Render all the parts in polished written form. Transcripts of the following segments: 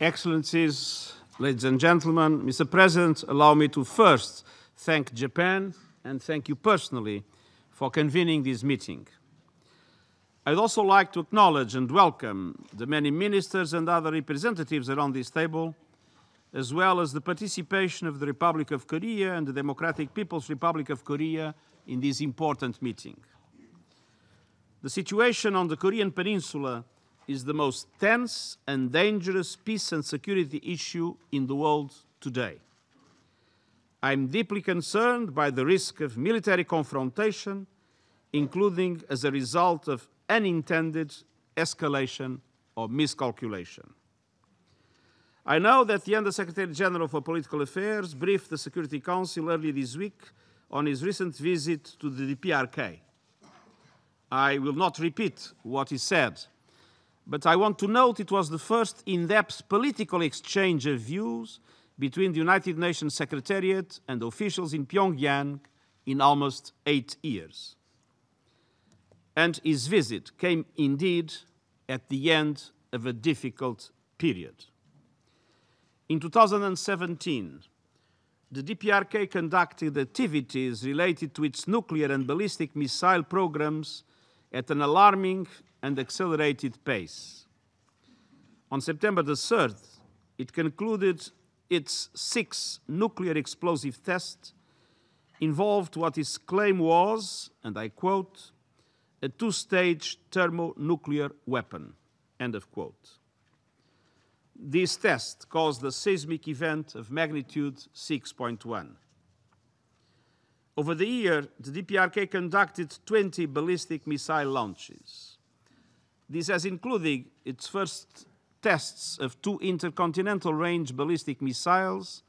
Excellencies, ladies and gentlemen, Mr. President, allow me to first thank Japan and thank you personally for convening this meeting. I'd also like to acknowledge and welcome the many ministers and other representatives around this table, as well as the participation of the Republic of Korea and the Democratic People's Republic of Korea in this important meeting. The situation on the Korean Peninsula is the most tense and dangerous peace and security issue in the world today. I'm deeply concerned by the risk of military confrontation, including as a result of unintended escalation or miscalculation. I know that the Under-Secretary General for Political Affairs briefed the Security Council early this week on his recent visit to the DPRK. I will not repeat what he said, but I want to note it was the first in-depth political exchange of views between the United Nations Secretariat and officials in Pyongyang in almost 8 years. And his visit came indeed at the end of a difficult period. In 2017, the DPRK conducted activities related to its nuclear and ballistic missile programs at an alarming and accelerated pace. On September the 3rd, it concluded its 6th nuclear explosive test, involved what its claim was, and I quote, a 2-stage thermonuclear weapon, end of quote. This test caused a seismic event of magnitude 6.1. Over the year, the DPRK conducted 20 ballistic missile launches. This has included its first tests of 2 intercontinental range ballistic missiles,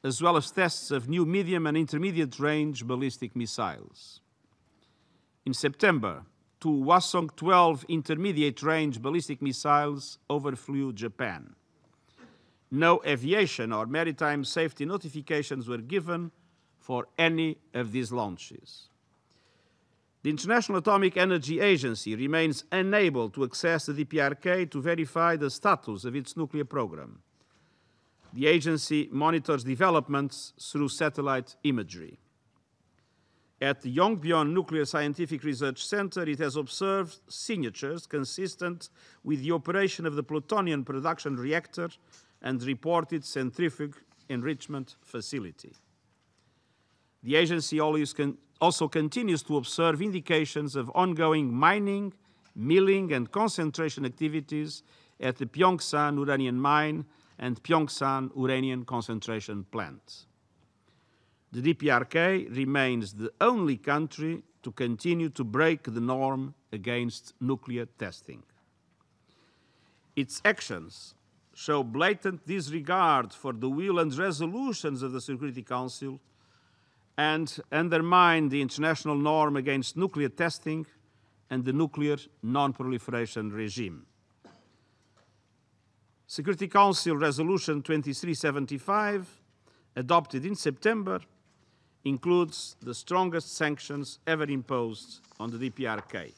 as well as tests of new medium and intermediate range ballistic missiles. In September, 2 Hwasong-12 intermediate range ballistic missiles overflew Japan. No aviation or maritime safety notifications were given for any of these launches. The International Atomic Energy Agency remains unable to access the DPRK to verify the status of its nuclear program. The agency monitors developments through satellite imagery. At the Yongbyon Nuclear Scientific Research Center, it has observed signatures consistent with the operation of the plutonium production reactor and reported centrifuge enrichment facility. The agency also continues to observe indications of ongoing mining, milling, and concentration activities at the Pyeongsan uranium mine and Pyeongsan uranium concentration plant. The DPRK remains the only country to continue to break the norm against nuclear testing. Its actions show blatant disregard for the will and resolutions of the Security Council and undermine the international norm against nuclear testing and the nuclear non-proliferation regime. Security Council Resolution 2375, adopted in September, includes the strongest sanctions ever imposed on the DPRK.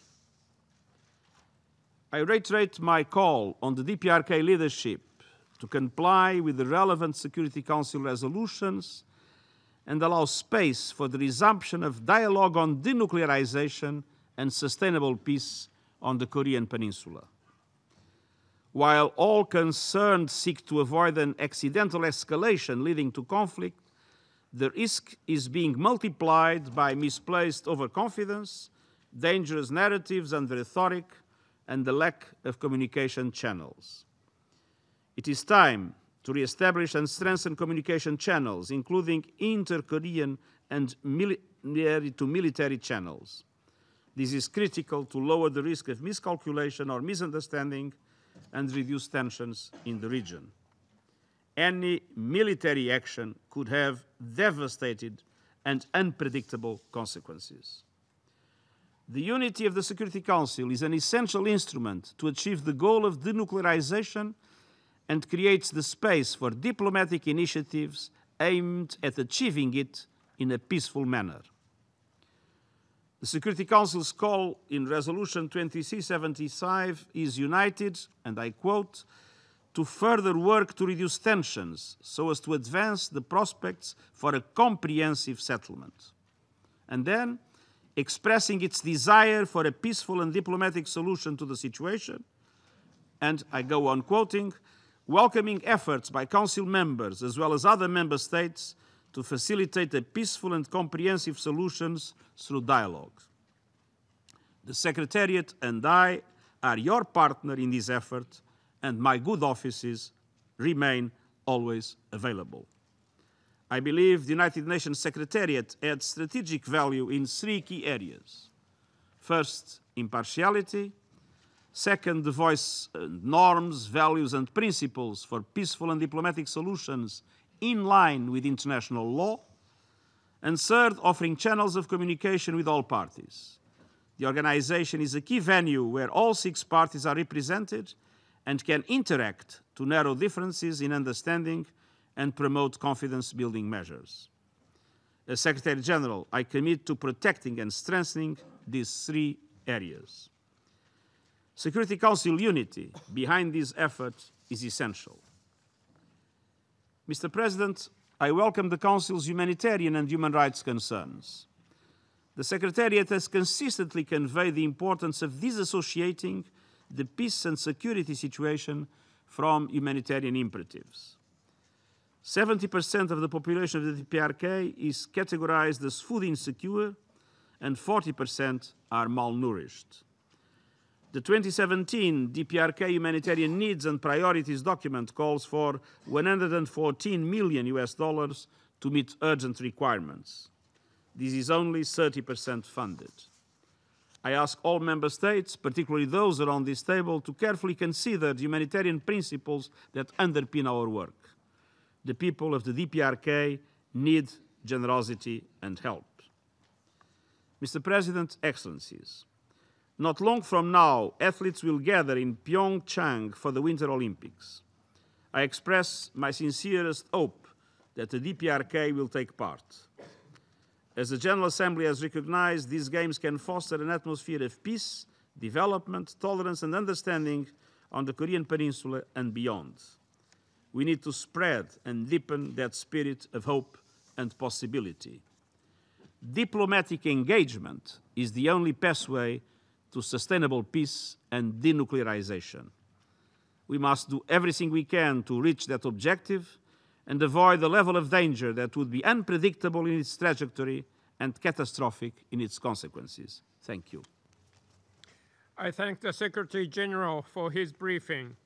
I reiterate my call on the DPRK leadership to comply with the relevant Security Council resolutions and allow space for the resumption of dialogue on denuclearization and sustainable peace on the Korean Peninsula. While all concerned seek to avoid an accidental escalation leading to conflict, the risk is being multiplied by misplaced overconfidence, dangerous narratives and rhetoric, and the lack of communication channels. It is time to re-establish and strengthen communication channels, including inter-Korean and military-to-military channels. This is critical to lower the risk of miscalculation or misunderstanding and reduce tensions in the region. Any military action could have devastating and unpredictable consequences. The unity of the Security Council is an essential instrument to achieve the goal of denuclearization and creates the space for diplomatic initiatives aimed at achieving it in a peaceful manner. The Security Council's call in Resolution 2375 is united, and I quote, to further work to reduce tensions so as to advance the prospects for a comprehensive settlement. And then, expressing its desire for a peaceful and diplomatic solution to the situation, and I go on quoting, welcoming efforts by Council members as well as other member states to facilitate a peaceful and comprehensive solutions through dialogue. The Secretariat and I are your partner in this effort, and my good offices remain always available. I believe the United Nations Secretariat adds strategic value in three key areas. First, impartiality. Second, the voice norms, values, and principles for peaceful and diplomatic solutions in line with international law. And third, offering channels of communication with all parties. The organization is a key venue where all 6 parties are represented and can interact to narrow differences in understanding and promote confidence-building measures. As Secretary General, I commit to protecting and strengthening these 3 areas. Security Council unity behind this effort is essential. Mr. President, I welcome the Council's humanitarian and human rights concerns. The Secretariat has consistently conveyed the importance of disassociating the peace and security situation from humanitarian imperatives. 70% of the population of the DPRK is categorized as food insecure, and 40% are malnourished. The 2017 DPRK Humanitarian Needs and Priorities document calls for $114 million to meet urgent requirements. This is only 30% funded. I ask all member states, particularly those around this table, to carefully consider the humanitarian principles that underpin our work. The people of the DPRK need generosity and help. Mr. President, Excellencies, not long from now, athletes will gather in Pyeongchang for the Winter Olympics. I express my sincerest hope that the DPRK will take part. As the General Assembly has recognized, these games can foster an atmosphere of peace, development, tolerance, and understanding on the Korean Peninsula and beyond. We need to spread and deepen that spirit of hope and possibility. Diplomatic engagement is the only pathway to sustainable peace and denuclearization. We must do everything we can to reach that objective and avoid the level of danger that would be unpredictable in its trajectory and catastrophic in its consequences. Thank you. I thank the Secretary General for his briefing.